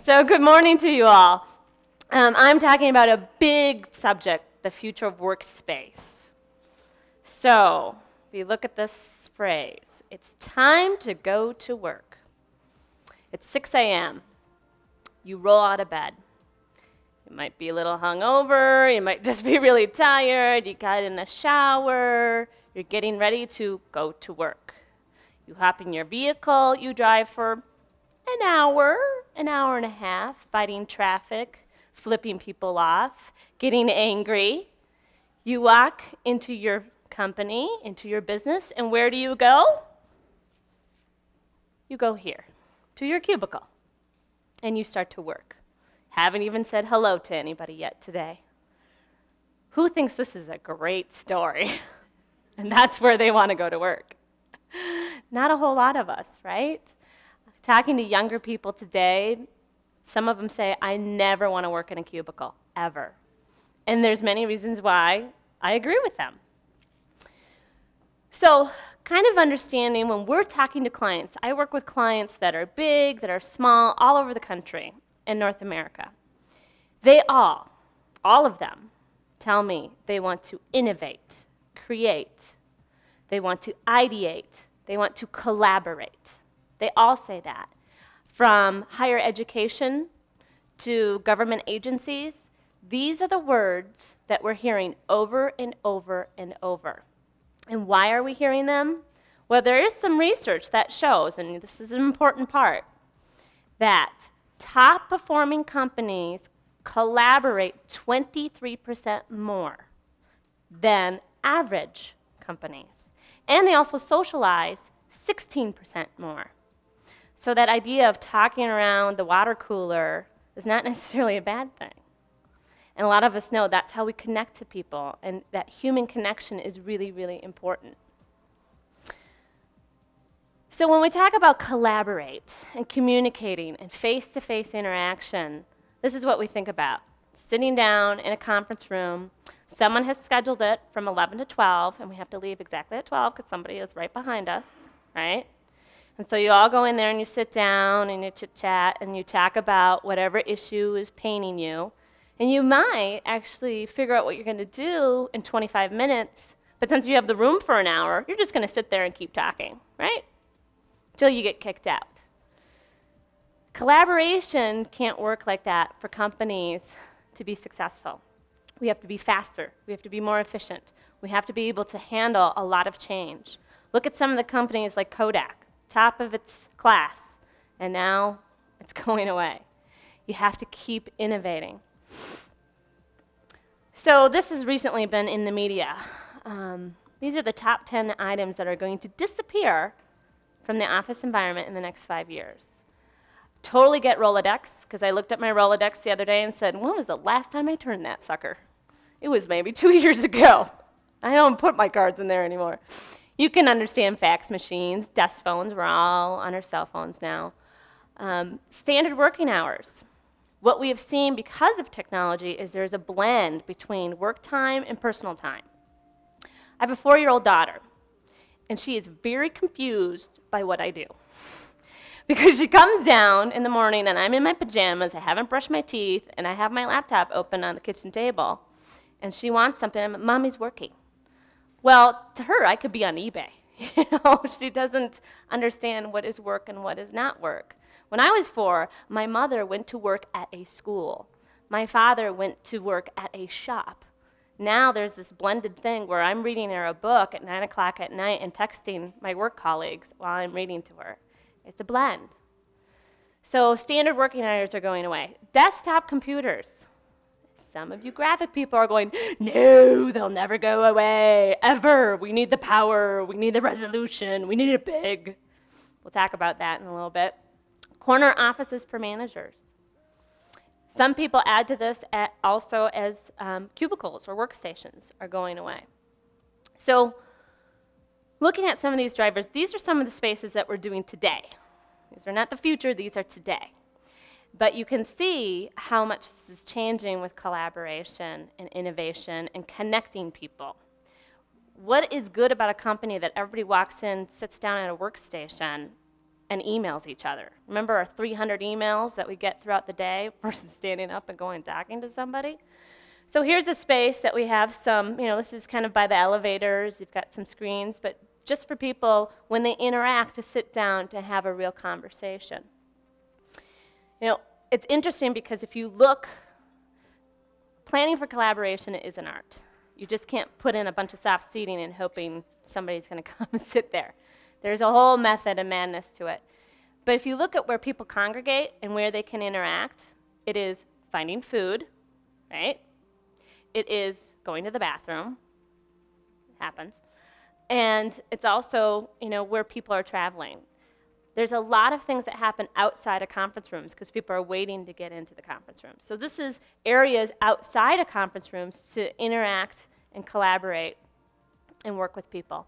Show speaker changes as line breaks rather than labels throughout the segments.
So good morning to you all. I'm talking about a big subject, the future of workspace. So if you look at this phrase, it's time to go to work. It's 6 a.m. You roll out of bed. You might be a little hungover, you might just be really tired, you got in the shower, you're getting ready to go to work. You hop in your vehicle, you drive for an hour and a half, fighting traffic, flipping people off, getting angry. You walk into your company, into your business, and where do you go? You go here, to your cubicle, and you start to work. Haven't even said hello to anybody yet today. Who thinks this is a great story? And that's where they want to go to work. Not a whole lot of us, right? Talking to younger people today, some of them say, I never want to work in a cubicle, ever. And there's many reasons why I agree with them. So, kind of understanding when we're talking to clients, I work with clients that are big, that are small, all over the country in North America. They all of them, tell me they want to innovate, create, they want to ideate, they want to collaborate. They all say that. From higher education to government agencies, these are the words that we're hearing over and over and over. And why are we hearing them? Well, there is some research that shows, and this is an important part, that top performing companies collaborate 23% more than average companies. And they also socialize 16% more. So that idea of talking around the water cooler is not necessarily a bad thing. And a lot of us know that's how we connect to people, and that human connection is really, really important. So when we talk about collaborate and communicating and face-to-face interaction, this is what we think about. Sitting down in a conference room, someone has scheduled it from 11 to 12, and we have to leave exactly at 12 because somebody is right behind us, right? And so you all go in there and you sit down and you chit-chat and you talk about whatever issue is paining you. And you might actually figure out what you're going to do in 25 minutes, but since you have the room for an hour, you're just going to sit there and keep talking, right? Until you get kicked out. Collaboration can't work like that for companies to be successful. We have to be faster. We have to be more efficient. We have to be able to handle a lot of change. Look at some of the companies like Kodak, top of its class, and now it's going away. You have to keep innovating. So this has recently been in the media. These are the top 10 items that are going to disappear from the office environment in the next 5 years. Totally get Rolodex, because I looked at my Rolodex the other day and said, when was the last time I turned that sucker? It was maybe 2 years ago. I don't put my cards in there anymore. You can understand fax machines, desk phones, we're all on our cell phones now. Standard working hours. What we have seen because of technology is there's a blend between work time and personal time. I have a 4-year-old daughter, and she is very confused by what I do. Because she comes down in the morning and I'm in my pajamas, I haven't brushed my teeth, and I have my laptop open on the kitchen table, and she wants something, and Mommy's working. Well, to her, I could be on eBay. You know, she doesn't understand what is work and what is not work. When I was 4, my mother went to work at a school. My father went to work at a shop. Now there's this blended thing where I'm reading her a book at 9 o'clock at night and texting my work colleagues while I'm reading to her. It's a blend. So standard working hours are going away. Desktop computers. Some of you graphic people are going, no, they'll never go away, ever. We need the power, we need the resolution, we need it big. We'll talk about that in a little bit. Corner offices for managers. Some people add to this also as cubicles or workstations are going away. So looking at some of these drivers, these are some of the spaces that we're doing today. These are not the future, these are today. But you can see how much this is changing with collaboration and innovation and connecting people. What is good about a company that everybody walks in, sits down at a workstation, and emails each other. Remember our 300 emails that we get throughout the day versus standing up and going and talking to somebody? So here's a space that we have some, this is kind of by the elevators. You've got some screens, but just for people, when they interact, to sit down to have a real conversation. It's interesting because if you look, planning for collaboration is an art. You just can't put in a bunch of soft seating and hoping somebody's going to come and sit there. There's a whole method and madness to it. But if you look at where people congregate and where they can interact, it is finding food, right? It is going to the bathroom. It happens. And it's also, where people are traveling. There's a lot of things that happen outside of conference rooms because people are waiting to get into the conference rooms. So this is areas outside of conference rooms to interact and collaborate and work with people.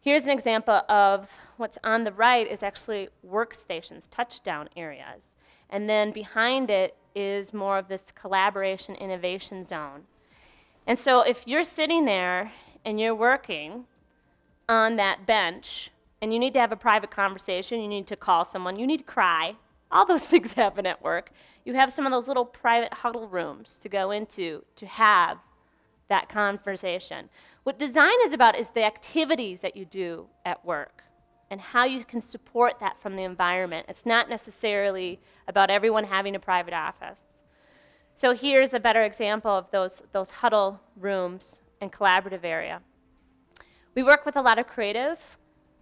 Here's an example of what's on the right is actually workstations, touchdown areas. And then behind it is more of this collaboration innovation zone. And so if you're sitting there and you're working on that bench and you need to have a private conversation, you need to call someone, you need to cry, all those things happen at work. You have some of those little private huddle rooms to go into to have that conversation. What design is about is the activities that you do at work and how you can support that from the environment. It's not necessarily about everyone having a private office. So here's a better example of those huddle rooms and collaborative area. We work with a lot of creative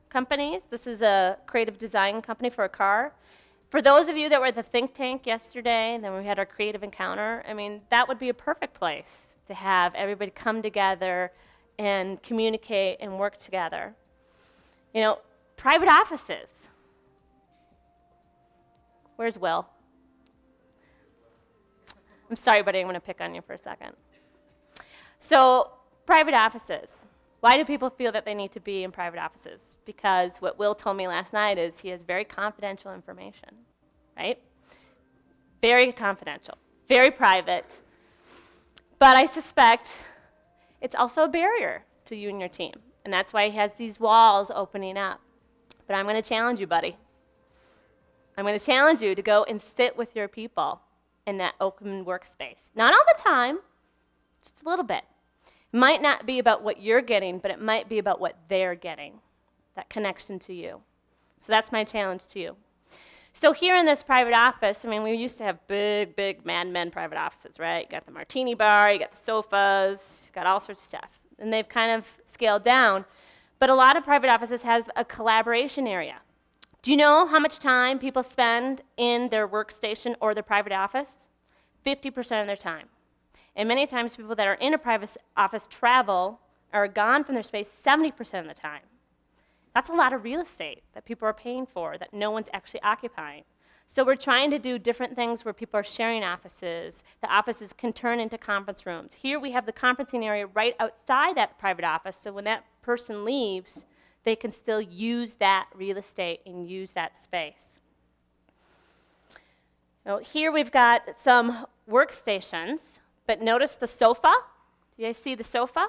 companies. This is a creative design company for a car. For those of you that were at the think tank yesterday, and then we had our creative encounter, that would be a perfect place to have everybody come together and communicate and work together. Private offices. Where's Will? I'm sorry, buddy, I'm going to pick on you for a second. So, private offices. Why do people feel that they need to be in private offices? Because what Will told me last night is he has very confidential information, right? Very confidential, very private. But I suspect it's also a barrier to you and your team. And that's why he has these walls opening up. But I'm going to challenge you, buddy. I'm going to challenge you to go and sit with your people in that open workspace. Not all the time, just a little bit. It might not be about what you're getting, but it might be about what they're getting, that connection to you. So that's my challenge to you. So here in this private office, we used to have big, big Mad Men private offices, right? You got the martini bar, you got the sofas, you got all sorts of stuff. And they've kind of scaled down. But a lot of private offices has a collaboration area. Do you know how much time people spend in their workstation or their private office? 50% of their time. And many times people that are in a private office travel or are gone from their space 70% of the time. That's a lot of real estate that people are paying for that no one's actually occupying. So we're trying to do different things where people are sharing offices. The offices can turn into conference rooms. Here we have the conferencing area right outside that private office, so when that person leaves, they can still use that real estate and use that space. Now, here we've got some workstations, but notice the sofa. Do you guys see the sofa?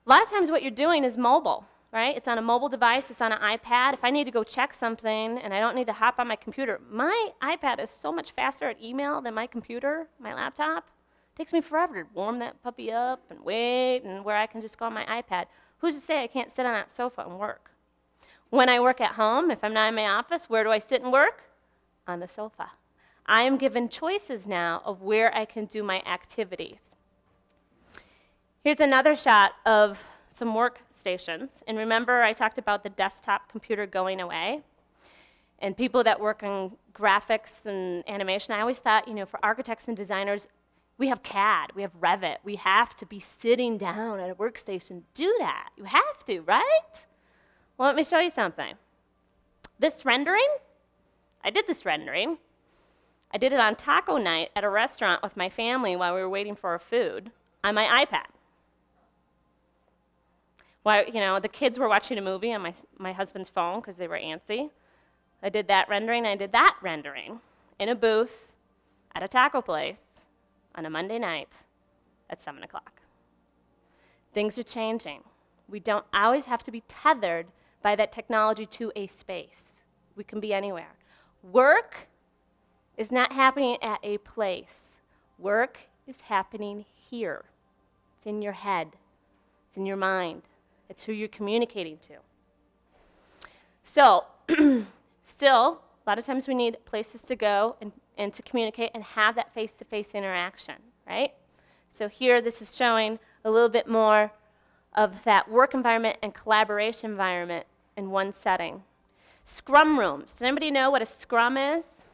A lot of times what you're doing is mobile. Right? It's on a mobile device, it's on an iPad. If I need to go check something and I don't need to hop on my computer, my iPad is so much faster at email than my computer, my laptop. It takes me forever to warm that puppy up and wait, and where I can just go on my iPad. Who's to say I can't sit on that sofa and work? When I work at home, if I'm not in my office, where do I sit and work? On the sofa. I am given choices now of where I can do my activities. Here's another shot of some workstations. And remember, I talked about the desktop computer going away. And people that work on graphics and animation, I always thought, for architects and designers, we have CAD, we have Revit. We have to be sitting down at a workstation. Do that. You have to, right? Well, let me show you something. This rendering, I did this rendering. I did it on taco night at a restaurant with my family while we were waiting for our food on my iPad. While, the kids were watching a movie on my husband's phone because they were antsy. I did that rendering, I did that rendering in a booth at a taco place on a Monday night at 7 o'clock. Things are changing. We don't always have to be tethered by that technology to a space. We can be anywhere. Work is not happening at a place. Work is happening here. It's in your head. It's in your mind. It's who you're communicating to. So, still, a lot of times we need places to go and to communicate and have that face-to-face interaction, right? So here, this is showing a little bit more of that work environment and collaboration environment in one setting. Scrum rooms. Does anybody know what a scrum is?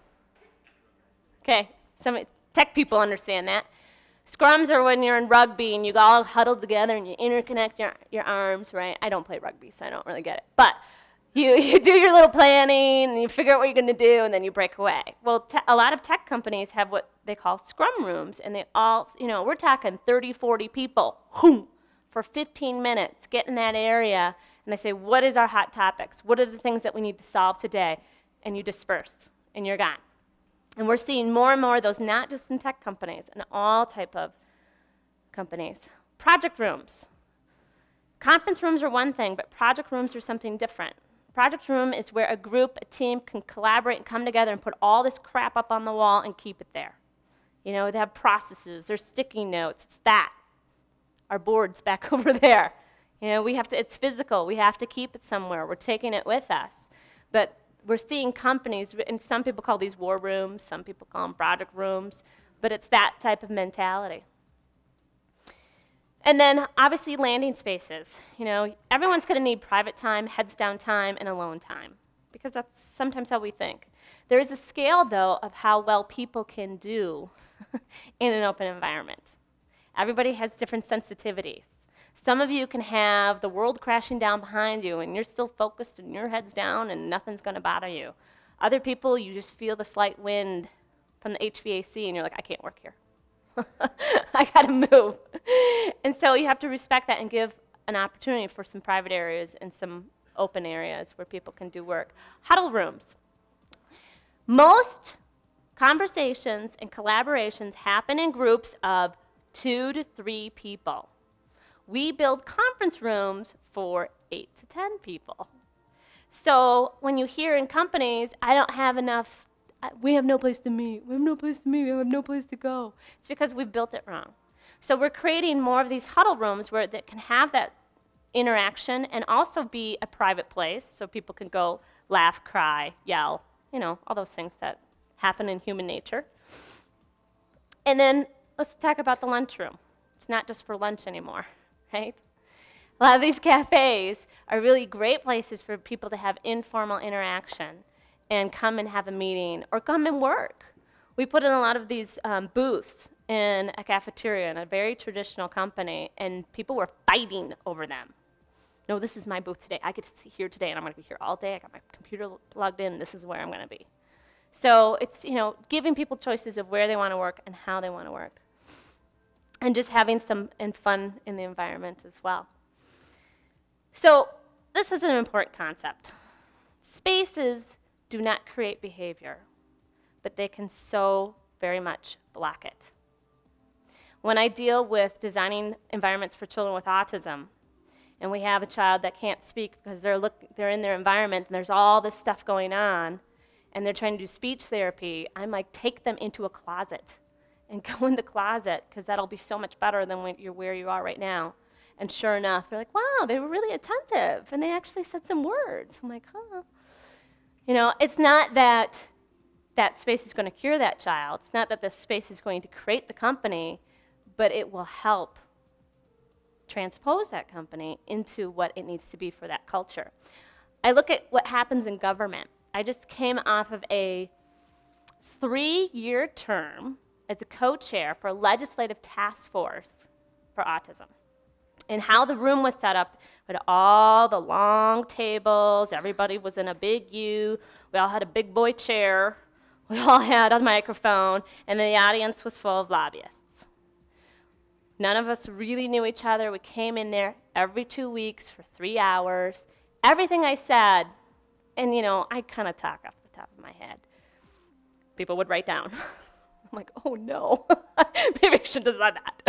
Okay, some tech people understand that. Scrums are when you're in rugby and you all huddle together and you interconnect your arms, right? I don't play rugby, so I don't really get it. But you do your little planning and you figure out what you're going to do and then you break away. Well, a lot of tech companies have what they call scrum rooms, and they all, we're talking 30, 40 people for 15 minutes, get in that area, and they say, what is our hot topics? What are the things that we need to solve today? And you disperse, and you're gone. And we're seeing more and more of those, not just in tech companies, in all type of companies. Project rooms. Conference rooms are one thing, but project rooms are something different. Project room is where a group, a team can collaborate and come together and put all this crap up on the wall and keep it there. They have processes, there's sticky notes, it's that. Our board's back over there. It's physical, we have to keep it somewhere, we're taking it with us. But we're seeing companies, and some people call these war rooms, some people call them project rooms, but it's that type of mentality. And then, obviously, landing spaces. Everyone's going to need private time, heads down time, and alone time, because that's sometimes how we think. There is a scale, though, of how well people can do in an open environment. Everybody has different sensitivities. Some of you can have the world crashing down behind you, and you're still focused, and your head's down, and nothing's going to bother you. Other people, you just feel the slight wind from the HVAC, and you're like, I can't work here. I got to move. And so you have to respect that and give an opportunity for some private areas and some open areas where people can do work. Huddle rooms. Most conversations and collaborations happen in groups of 2 to 3 people. We build conference rooms for 8 to 10 people. So when you hear in companies, I don't have enough, we have no place to meet, we have no place to meet, we have no place to go. It's because we've built it wrong. So we're creating more of these huddle rooms that can have that interaction and also be a private place so people can go laugh, cry, yell, all those things that happen in human nature. And then let's talk about the lunchroom. It's not just for lunch anymore, right? A lot of these cafes are really great places for people to have informal interaction and come and have a meeting or come and work. We put in a lot of these booths in a cafeteria in a very traditional company, and people were fighting over them. No, this is my booth today. I get to sit here today, and I'm going to be here all day. I got my computer plugged in. This is where I'm going to be. So it's giving people choices of where they want to work and how they want to work, and just having some fun in the environment as well. So this is an important concept. Spaces do not create behavior, but they can so very much block it. When I deal with designing environments for children with autism, and we have a child that can't speak because they're in their environment and there's all this stuff going on, and they're trying to do speech therapy, I'm like, take them into a closet and go in the closet, because that'll be so much better than where you are right now. And sure enough, they're like, wow, they were really attentive, and they actually said some words. I'm like, huh. It's not that that space is going to cure that child. It's not that the space is going to create the company, but it will help transpose that company into what it needs to be for that culture. I look at what happens in government. I just came off of a 3-year term as a co-chair for a legislative task force for autism. And how the room was set up with all the long tables, everybody was in a big U, we all had a big boy chair, we all had a microphone, and the audience was full of lobbyists. None of us really knew each other. We came in there every 2 weeks for 3 hours. Everything I said, and I kind of talk off the top of my head, people would write down. I'm like, oh no, maybe I shouldn't have said that.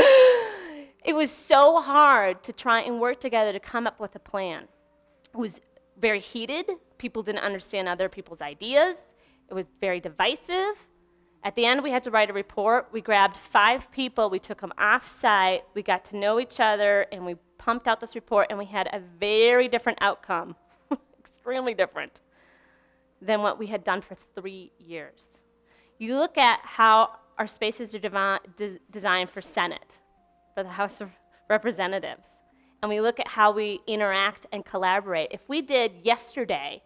It was so hard to try and work together to come up with a plan. It was very heated. People didn't understand other people's ideas. It was very divisive. At the end, we had to write a report. We grabbed 5 people. We took them off-site. We got to know each other, and we pumped out this report, and we had a very different outcome, extremely different, than what we had done for 3 years. You look at how our spaces are designed for Senate, for the House of Representatives, and we look at how we interact and collaborate. If we did yesterday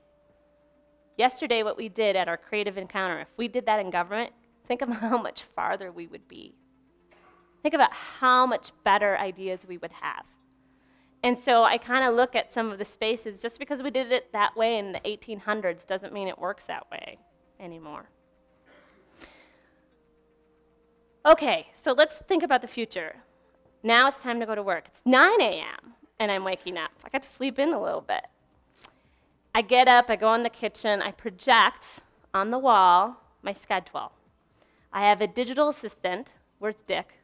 what we did at our creative encounter, if we did that in government, think of how much farther we would be. Think about how much better ideas we would have. And so I kind of look at some of the spaces, just because we did it that way in the 1800s doesn't mean it works that way anymore. Okay, so let's think about the future. Now it's time to go to work. It's 9 a.m. and I'm waking up. I got to sleep in a little bit. I get up, I go in the kitchen, I project on the wall my schedule. I have a digital assistant. Where's Dick?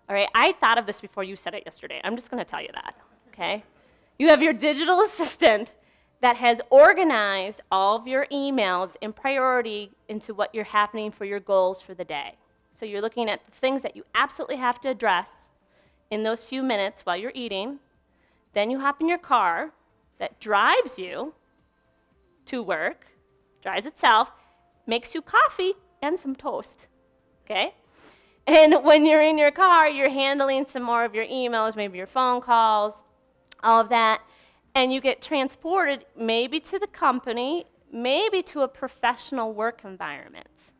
All right, I thought of this before you said it yesterday. I'm just going to tell you that, okay? You have your digital assistant that has organized all of your emails in priority into what you're happening for your goals for the day. So you're looking at the things that you absolutely have to address in those few minutes while you're eating. Then you hop in your car that drives you to work, drives itself, makes you coffee and some toast, okay? And when you're in your car, you're handling some more of your emails, maybe your phone calls, all of that, and you get transported maybe to the company, maybe to a professional work environment.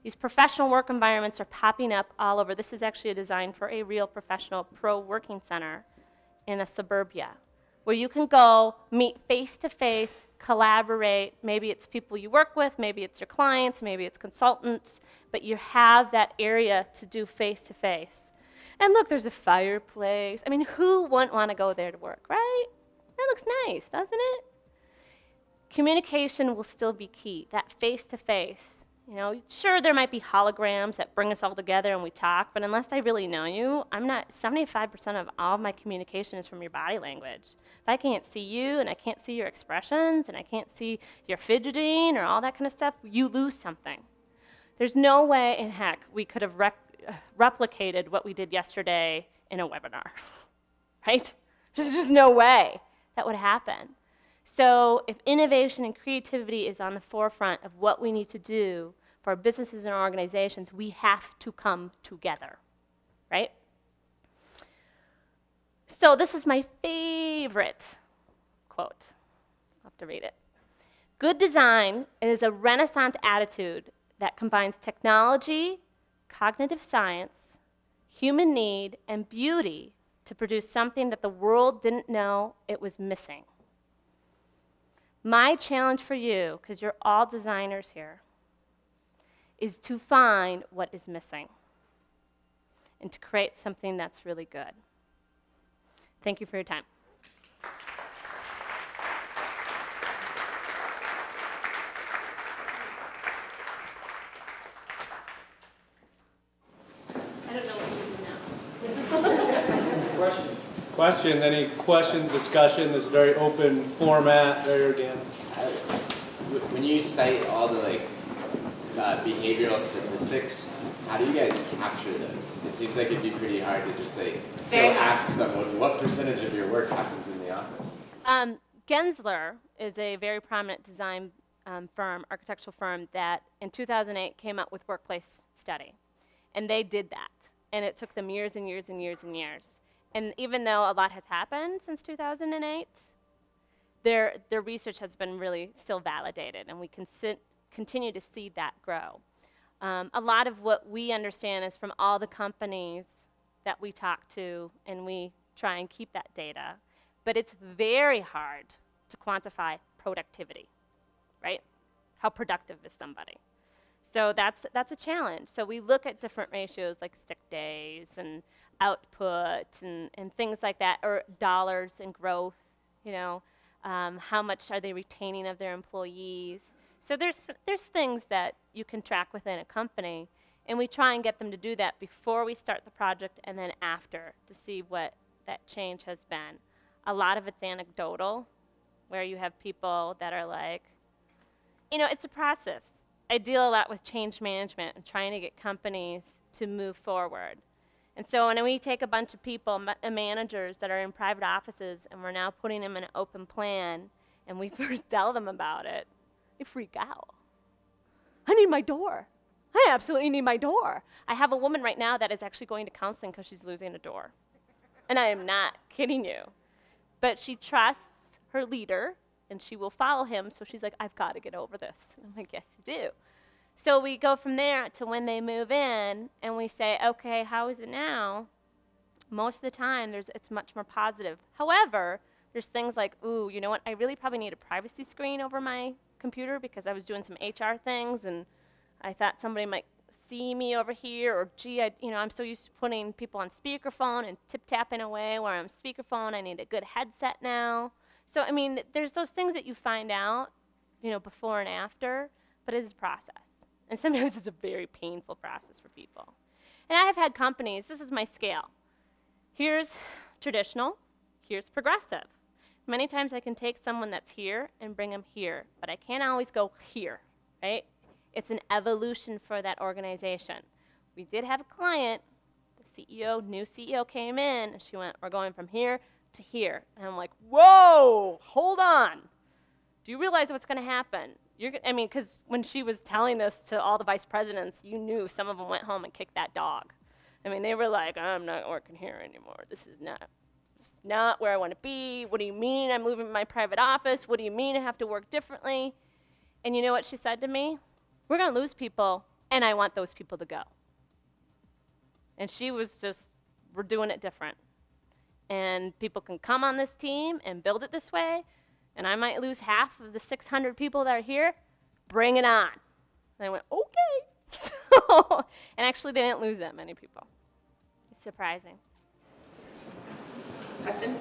These professional work environments are popping up all over. This is actually a design for a real professional pro-working center in a suburbia, where you can go meet face-to-face, collaborate. Maybe it's people you work with, maybe it's your clients, maybe it's consultants, but you have that area to do face-to-face. And look, there's a fireplace. I mean, who wouldn't want to go there to work, right? That looks nice, doesn't it? Communication will still be key, that face-to-face. You know, sure, there might be holograms that bring us all together and we talk, but unless I really know you, 75% of all of my communication is from your body language. If I can't see you and I can't see your expressions and I can't see your fidgeting or all that kind of stuff, you lose something. There's no way in heck we could have replicated what we did yesterday in a webinar, right? There's just no way that would happen. So if innovation and creativity is on the forefront of what we need to do for our businesses and our organizations, we have to come together, right? So this is my favorite quote. I'll have to read it. Good design is a Renaissance attitude that combines technology, cognitive science, human need, and beauty to produce something that the world didn't know it was missing. My challenge for you, because you're all designers here, is to find what is missing and to create something that's really good. Thank you for your time. I don't know what to do now.
Questions? Any questions, discussion? This is a very open format, very organic.
When you cite all the behavioral statistics, how do you guys capture those? It seems like it'd be pretty hard to just ask someone what percentage of your work happens in the office.
Gensler is a very prominent design firm, architectural firm, that in 2008 came up with Workplace study. And they did that. And it took them years and years and years and years. And even though a lot has happened since 2008, their research has been really still validated, and we can continue to see that grow. A lot of what we understand is from all the companies that we talk to, and we try and keep that data. But it's very hard to quantify productivity, right? How productive is somebody? So that's a challenge. So we look at different ratios like sick days and output and things like that, or dollars and growth, you know, how much are they retaining of their employees. So there's things that you can track within a company, and we try and get them to do that before we start the project and then after to see what that change has been. A lot of it's anecdotal, where you have people that are like, you know, it's a process. I deal a lot with change management and trying to get companies to move forward. And so when we take a bunch of people, managers that are in private offices, and we're now putting them in an open plan, and we first tell them about it, they freak out. I need my door. I absolutely need my door. I have a woman right now that is actually going to counseling because she's losing a door. And I am not kidding you. But she trusts her leader, and she will follow him, so she's like, I've got to get over this. And I'm like, yes, you do. So we go from there to when they move in, and we say, okay, how is it now? Most of the time, it's much more positive. However, there's things like, ooh, you know what? I really probably need a privacy screen over my computer because I was doing some HR things, and I thought somebody might see me over here, or gee, I'm so used to putting people on speakerphone and tip-tapping away where I'm speakerphone. I need a good headset now. So, I mean, there's those things that you find out, you know, before and after, but it is a process. And sometimes it's a very painful process for people. And I have had companies, this is my scale. Here's traditional, here's progressive. Many times I can take someone that's here and bring them here, but I can't always go here, right? It's an evolution for that organization. We did have a client, the CEO, new CEO came in, and she went, we're going from here to here. And I'm like, whoa, hold on. Do you realize what's going to happen? Because when she was telling this to all the vice presidents, you knew some of them went home and kicked that dog. I mean, they were like, I'm not working here anymore. This is not where I want to be. What do you mean I'm moving to my private office? What do you mean I have to work differently? And you know what she said to me? We're going to lose people, and I want those people to go. And she was just, we're doing it different. And people can come on this team and build it this way, and I might lose half of the 600 people that are here. Bring it on. And I went, okay. And actually, they didn't lose that many people. It's surprising. Questions?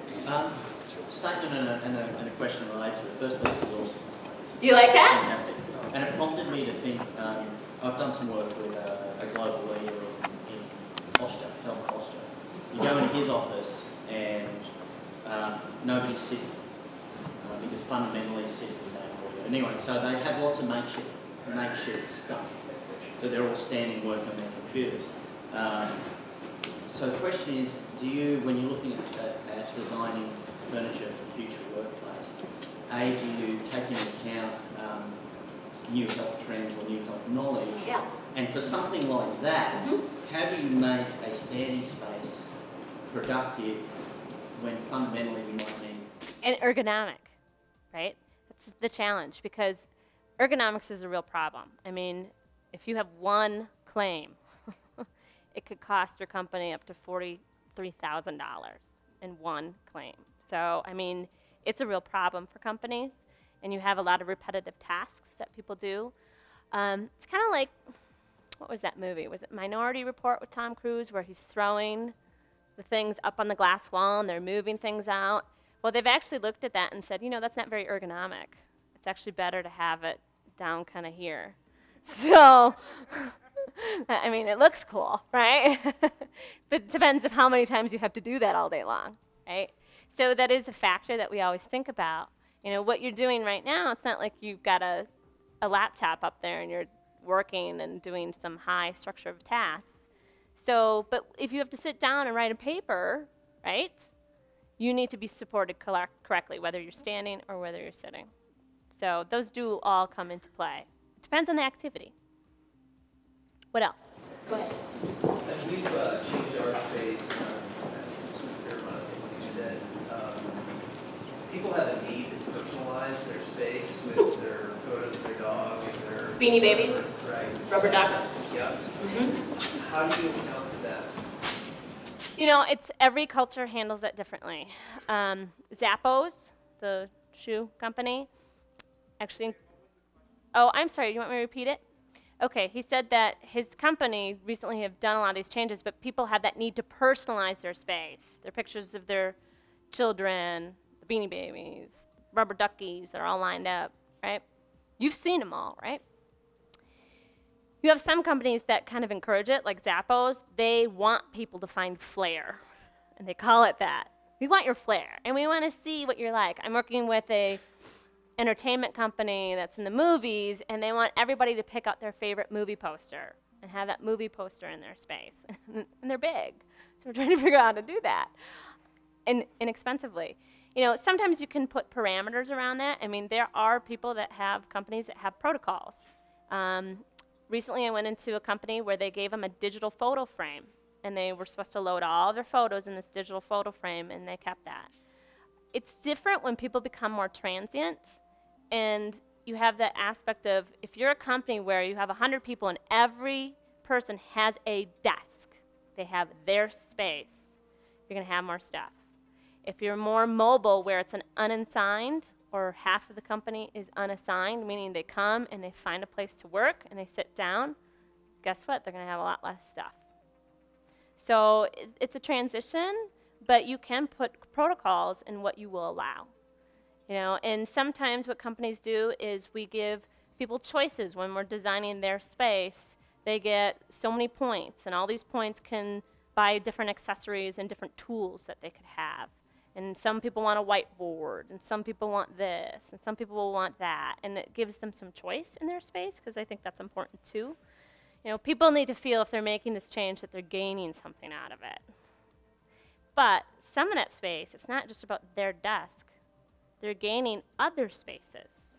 Statement and a question related to it. Firstly, this is awesome.
Do you like that?
Fantastic. And it prompted me to think, I've done some work with a global leader in Foster, Helmut Foster. You go into his office and nobody's sitting because fundamentally sitting is there for you. Anyway, so they have lots of makeshift stuff. So they're all standing working on their computers. So the question is, when you're looking at designing furniture for future workplace, do you take into account new health trends or new health knowledge?
Yeah.
And for something like that, how do you make a standing space productive when fundamentally you might need?
And ergonomic, right? That's the challenge, because ergonomics is a real problem. I mean, if you have one claim, it could cost your company up to $43,000 in one claim. So, I mean, it's a real problem for companies, and you have a lot of repetitive tasks that people do. It's kind of like, what was that movie? Was it Minority Report with Tom Cruise, where he's throwing the things up on the glass wall and they're moving things out? Well, they've actually looked at that and said, you know, that's not very ergonomic. It's actually better to have it down kind of here. So, I mean, it looks cool, right? But it depends on how many times you have to do that all day long, right? So that is a factor that we always think about. You know, what you're doing right now, it's not like you've got a laptop up there and you're working and doing some high structure of tasks. So, but if you have to sit down and write a paper, right, you need to be supported correctly, whether you're standing or whether you're sitting. So those do all come into play. It depends on the activity. What else? Go ahead.
As we've changed our space, you said, people have a need to personalize their space with their photos of their dog and their...
Beanie Babies?
Right.
Rubber ducks?
Yeah. How do you account for that?
You know, every culture handles that differently. Zappos, the shoe company, actually... Oh, I'm sorry, you want me to repeat it? Okay, he said that his company recently have done a lot of these changes, but people have that need to personalize their space. Their pictures of their children, the Beanie Babies, rubber duckies that are all lined up, right? You've seen them all, right? You have some companies that kind of encourage it, like Zappos. They want people to find flair, and they call it that. We want your flair, and we want to see what you're like. I'm working with a entertainment company that's in the movies, and they want everybody to pick out their favorite movie poster and have that movie poster in their space. And they're big, so we're trying to figure out how to do that inexpensively. You know, sometimes you can put parameters around that. I mean, there are people that have companies that have protocols. Recently, I went into a company where they gave them a digital photo frame, and they were supposed to load all their photos in this digital photo frame, and they kept that. It's different when people become more transient, and you have that aspect of, if you're a company where you have 100 people and every person has a desk, they have their space, you're going to have more stuff. If you're more mobile, where it's an unassigned, or half of the company is unassigned, meaning they come and they find a place to work and they sit down, guess what? They're going to have a lot less stuff. So it's a transition, but you can put protocols in what you will allow. You know, and sometimes what companies do is we give people choices when we're designing their space. They get so many points, and all these points can buy different accessories and different tools that they could have. And some people want a whiteboard, and some people want this, and some people will want that. And it gives them some choice in their space, because I think that's important too. You know, people need to feel if they're making this change that they're gaining something out of it. But some of that space, it's not just about their desk. They're gaining other spaces.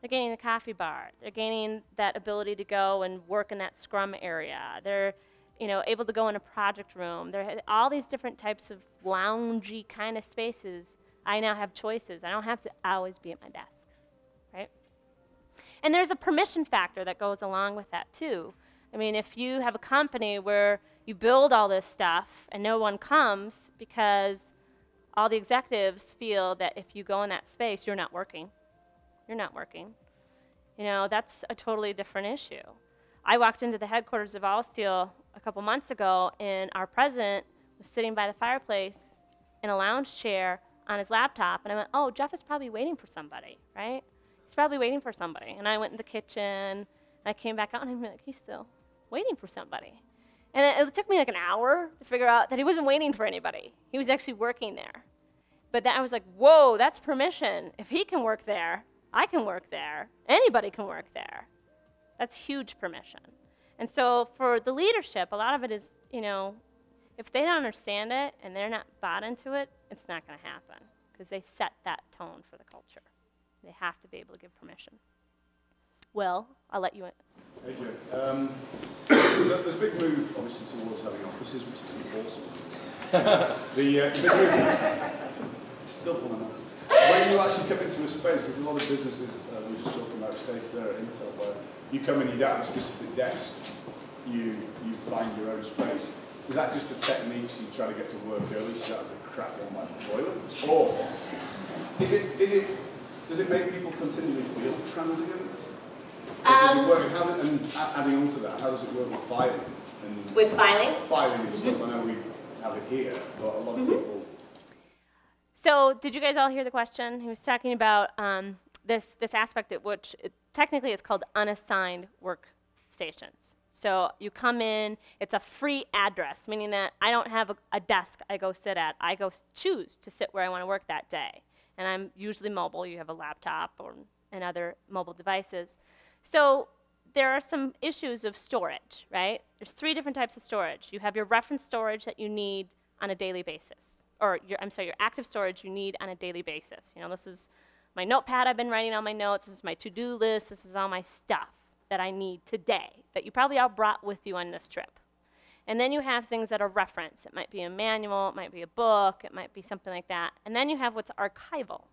They're gaining the coffee bar. They're gaining that ability to go and work in that scrum area. They're, you know, able to go in a project room. There are all these different types of loungy kind of spaces. I now have choices. I don't have to always be at my desk, right? And there's a permission factor that goes along with that too. I mean, if you have a company where you build all this stuff and no one comes because all the executives feel that if you go in that space, you're not working. You're not working. You know, that's a totally different issue. I walked into the headquarters of Allsteel a couple months ago, and our president was sitting by the fireplace in a lounge chair on his laptop, and I went, oh, Jeff is probably waiting for somebody, right? He's probably waiting for somebody. And I went in the kitchen, and I came back out, and I'm like, he's still waiting for somebody. And it took me like an hour to figure out that he wasn't waiting for anybody. He was actually working there. But then I was like, whoa, that's permission. If he can work there, I can work there. Anybody can work there. That's huge permission. And so for the leadership, a lot of it is, you know, if they don't understand it and they're not bought into it, it's not going to happen, because they set that tone for the culture. They have to be able to give permission. Will, I'll let you in.
Hey, Joe. There's a big move, obviously, towards having offices, which is awesome. The big move, still one of those. When you actually come into a space, there's a lot of businesses, we were just talking about space there at Intel, where you come in, you don't have a specific desk, you find your own space. Is that just a technique, so you try to get to work early, so you don't have to crap on like the toilet? Or does it make people continually feel transient? Does it work, and adding on to that, how does it work with filing?
With filing?
Filing and stuff, I know we have it here, but a lot of people...
So did you guys all hear the question? He was talking about this aspect at which technically it's called unassigned workstations. So you come in, it's a free address, meaning that I don't have a desk I go sit at. I go choose to sit where I want to work that day. And I'm usually mobile. You have a laptop and other mobile devices. So there are some issues of storage, right? There's 3 different types of storage. You have your reference storage that you need on a daily basis. Or your active storage you need on a daily basis. You know, this is my notepad I've been writing all my notes. This is my to-do list. This is all my stuff that I need today that you probably all brought with you on this trip. And then you have things that are reference. It might be a manual, it might be a book, it might be something like that. And then you have what's archival.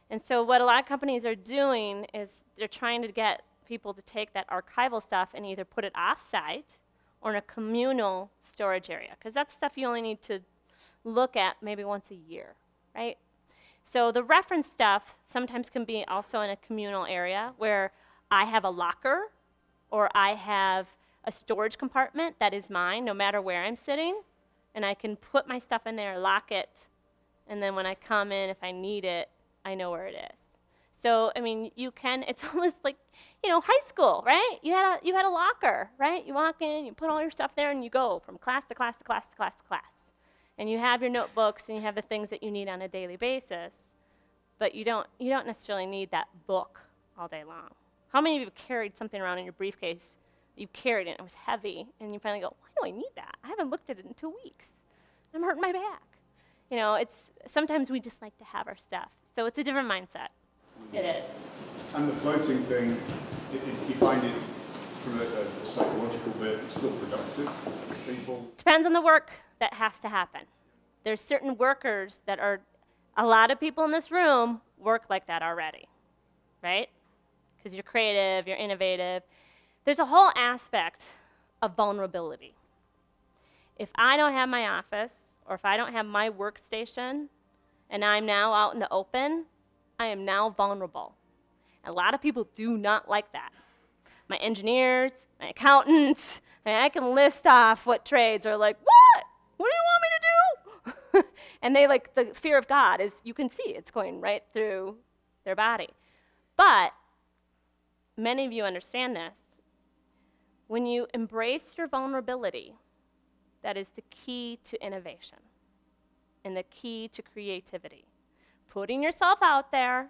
And so what a lot of companies are doing is they're trying to get people to take that archival stuff and either put it off-site or in a communal storage area, because that's stuff you only need to look at maybe once a year, right? So the reference stuff sometimes can be also in a communal area where I have a locker or I have a storage compartment that is mine no matter where I'm sitting, and I can put my stuff in there, lock it, and then when I come in, if I need it, I know where it is. So, I mean, you can, it's almost like, you know, high school, right? You had a locker, right? You walk in, you put all your stuff there, and you go from class to class to class to class to class. and you have your notebooks and you have the things that you need on a daily basis, but you don't necessarily need that book all day long. How many of you have carried something around in your briefcase? You've carried it and it was heavy, and you finally go, why do I need that? I haven't looked at it in 2 weeks. I'm hurting my back. You know, sometimes we just like to have our stuff. So it's a different mindset. It is.
And the floating thing, you find it from a psychological bit, it's still productive. People.
Depends on the work that has to happen. There's certain workers that are, a lot of people in this room work like that already, right? Because you're creative, you're innovative. There's a whole aspect of vulnerability. If I don't have my office, or if I don't have my workstation, and I'm now out in the open, I am now vulnerable. A lot of people do not like that. My engineers, my accountants, I can list off what trades are like, what? What do you want me to do? And they like, the fear of God is, you can see it's going right through their body. But many of you understand this. When you embrace your vulnerability, that is the key to innovation and the key to creativity. Putting yourself out there,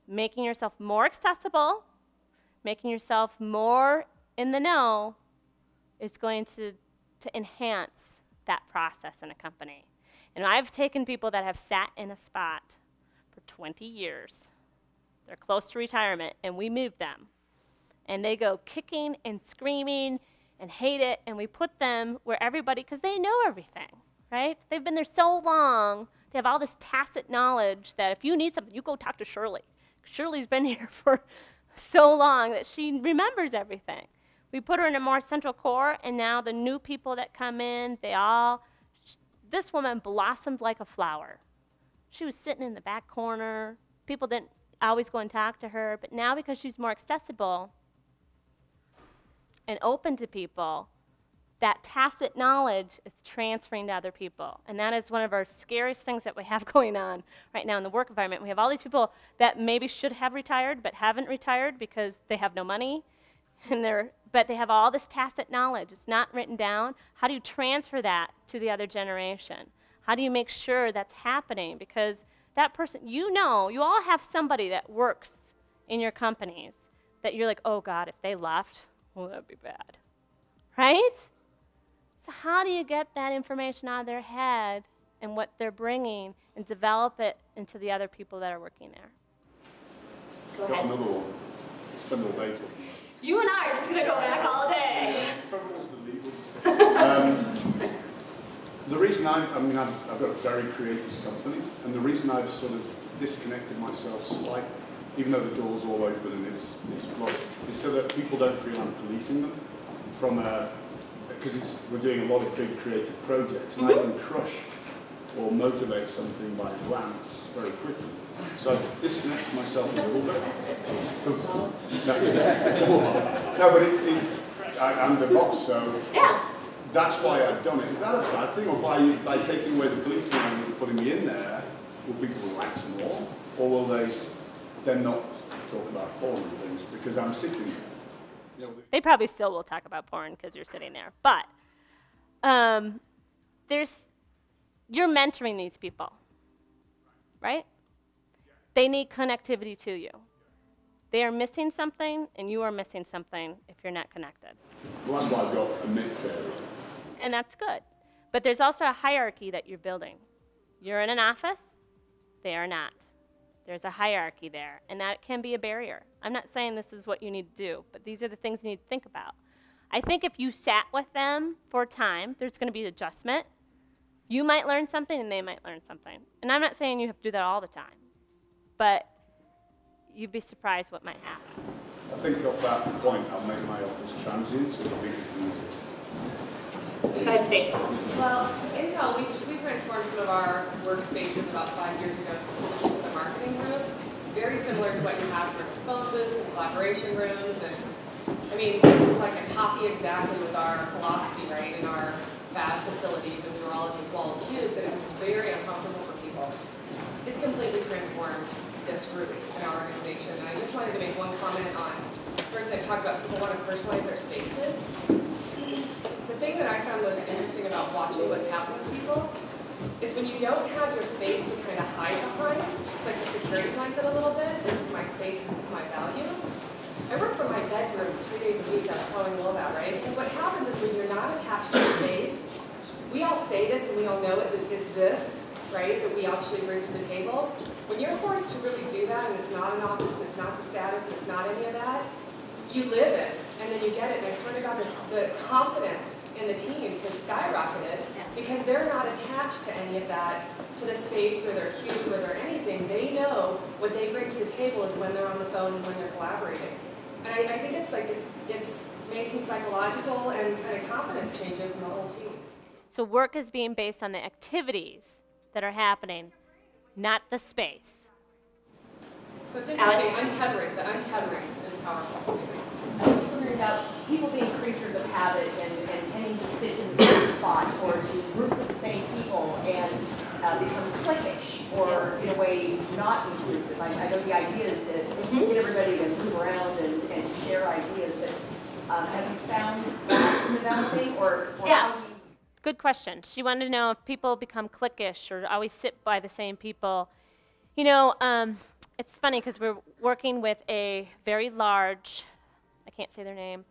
making yourself more accessible, making yourself more in the know is going to enhance that process in a company. And I've taken people that have sat in a spot for 20 years. They're close to retirement, and we move them. And they go kicking and screaming and hate it, and we put them where everybody, because they know everything, right? They've been there so long, they have all this tacit knowledge that if you need something, you go talk to Shirley. Shirley's been here for so long that she remembers everything. We put her in a more central core, and now the new people that come in, this woman blossomed like a flower. She was sitting in the back corner. People didn't always go and talk to her, but now because she's more accessible and open to people, that tacit knowledge is transferring to other people. And that is one of our scariest things that we have going on right now in the work environment. We have all these people that maybe should have retired but haven't retired because they have no money, but they have all this tacit knowledge. It's not written down. How do you transfer that to the other generation? How do you make sure that's happening? Because that person, you all have somebody that works in your companies that you're like, oh God, if they left, well, that'd be bad, right? So how do you get that information out of their head and what they're bringing and develop it into the other people that are working there? Go
Got
ahead.
another one. Spend all day talking.
You and I are just going to go back all day.
The reason I've got a very creative company, and the reason I've sort of disconnected myself slightly, even though the door's all open and it's locked, is so that people don't feel I'm policing them from because we're doing a lot of big creative projects, and I can crush or motivate something by a glance very quickly. So I've disconnected myself a little bit. No, but I'm the boss, so that's why I've done it. Is that a bad thing, or by taking away the policing and putting me in there, will people relax more, or will they then not talk about porn and things because I'm sitting there?
They probably still will talk about porn because you're sitting there, but you're mentoring these people, right? They need connectivity to you. They are missing something, and you are missing something if you're not connected.
Well, that's why I've got a mix area.
And that's good. But there's also a hierarchy that you're building. You're in an office, they are not. There's a hierarchy there, and that can be a barrier. I'm not saying this is what you need to do, but these are the things you need to think about. I think if you sat with them for a time, there's going to be an adjustment. You might learn something, and they might learn something. And I'm not saying you have to do that all the time, but you'd be surprised what might happen.
I think off that point, I'll make my office transient, so it'll be easier.
I'd say so.
Well, Intel, we transformed some of our workspaces about 5 years ago, specifically for the marketing room. It's very similar to what you have for phone booths and collaboration rooms. And I mean, this was like a copy exactly was our philosophy, right, in our fab facilities, and we were all in these walled cubes, and it was very uncomfortable for people. It's completely transformed this group in our organization. And I just wanted to make one comment on the person that talked about people want to personalize their spaces. The thing that I found most interesting about watching what's happening to people is when you don't have your space to kind of hide behind, it's like the security blanket a little bit. This is my space, this is my value. I work from my bedroom 3 days a week, I was telling Will about, right? And what happens is when you're not attached to a space, we all say this and we all know it, it's this, right, that we actually bring to the table. When you're forced to really do that, and it's not an office, and it's not the status, and it's not any of that, you live it, and then you get it. And I swear to God, the confidence in the teams has skyrocketed because they're not attached to any of that, to the space or their cube or their anything. They know what they bring to the table is when they're on the phone and when they're collaborating. And I think it's like it's made some psychological and kind of confidence changes in the whole team.
So work is being based on the activities that are happening, not the space.
So it's interesting, untethering. The untethering is powerful.
I was wondering about people being creatures of habit and tending to sit in the same spot or to group with the same people and become cliquish or, in a way, not inclusive. I know the idea is to get everybody to move around and share ideas, but have you found that developing or
Yeah.
how do you...
Good question. She wanted to know if people become cliquish or always sit by the same people. You know, it's funny because we're working with a very large, I can't say their name,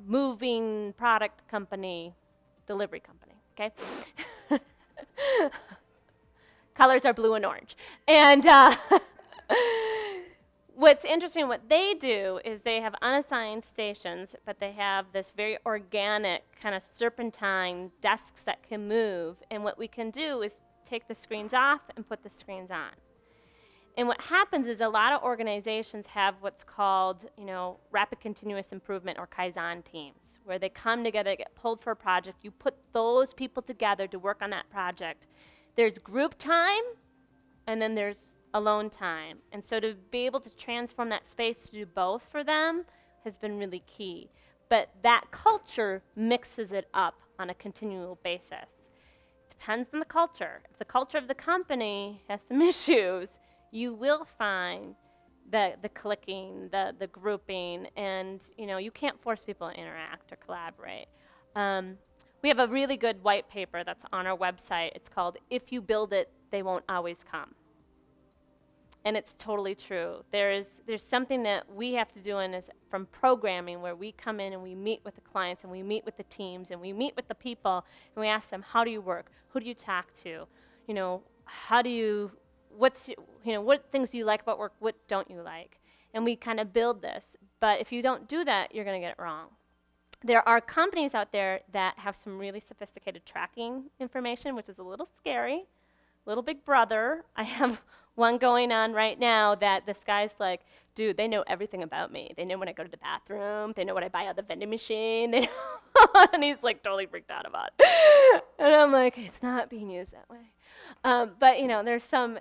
moving product company, delivery company, okay? Colors are blue and orange. And what's interesting, what they do is they have unassigned stations, but they have this very organic kind of serpentine desks that can move. And what we can do is take the screens off and put the screens on. And what happens is a lot of organizations have what's called, you know, rapid continuous improvement or Kaizen teams, where they come together, get pulled for a project. You put those people together to work on that project. There's group time, and then there's alone time. And so to be able to transform that space to do both for them has been really key. But that culture mixes it up on a continual basis. Depends on the culture. If the culture of the company has some issues, you will find the clicking, the grouping, and you know, you can't force people to interact or collaborate. We have a really good white paper that's on our website. It's called "If You Build It, They Won't Always Come." And it's totally true. There's something that we have to do in this from programming, where we come in and we meet with the clients and we meet with the teams and we meet with the people and we ask them, how do you work? Who do you talk to? You know, how do you, what things do you like about work? What don't you like? And we kind of build this. But if you don't do that, you're going to get it wrong. There are companies out there that have some really sophisticated tracking information, which is a little scary. Little big brother. I have one going on right now that this guy's like, dude, they know everything about me. They know when I go to the bathroom. They know what I buy out of the vending machine. They know and he's like totally freaked out about it. And I'm like, it's not being used that way. But you know, there's some,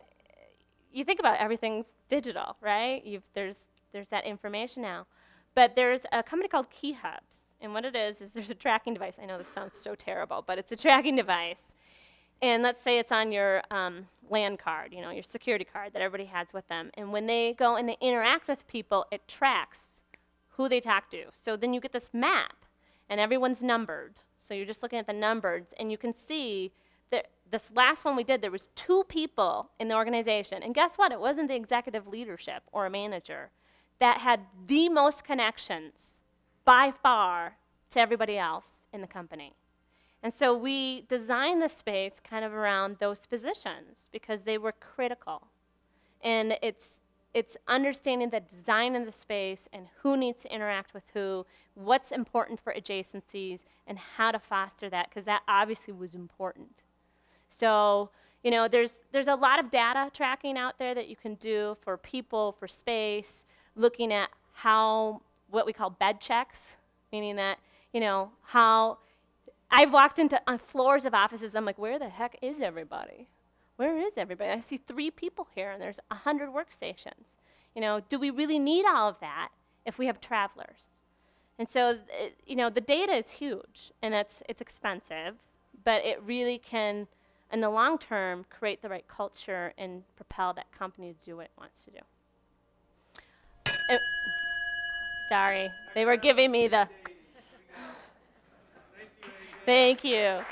you think about everything's digital, right? There's that information now. But there's a company called Key Hubs. And what it is there's a tracking device. I know this sounds so terrible, but it's a tracking device. And let's say it's on your LAN card, you know, your security card that everybody has with them. And when they go and they interact with people, it tracks who they talk to. So then you get this map, and everyone's numbered. So you're just looking at the numbers, and you can see that this last one we did, there was 2 people in the organization. And guess what? It wasn't the executive leadership or a manager that had the most connections by far to everybody else in the company. And so we designed the space kind of around those positions because they were critical. And it's understanding the design of the space and who needs to interact with who, what's important for adjacencies, and how to foster that, because that obviously was important. So, you know, there's a lot of data tracking out there that you can do for people, for space, looking at what we call bed checks, meaning that, you know, how I've walked into floors of offices, I'm like, where the heck is everybody? Where is everybody? I see 3 people here and there's 100 workstations. You know, do we really need all of that if we have travelers? And so, you know, the data is huge and it's expensive, but it really can, in the long term, create the right culture and propel that company to do what it wants to do. Sorry, they were giving me the... Thank you.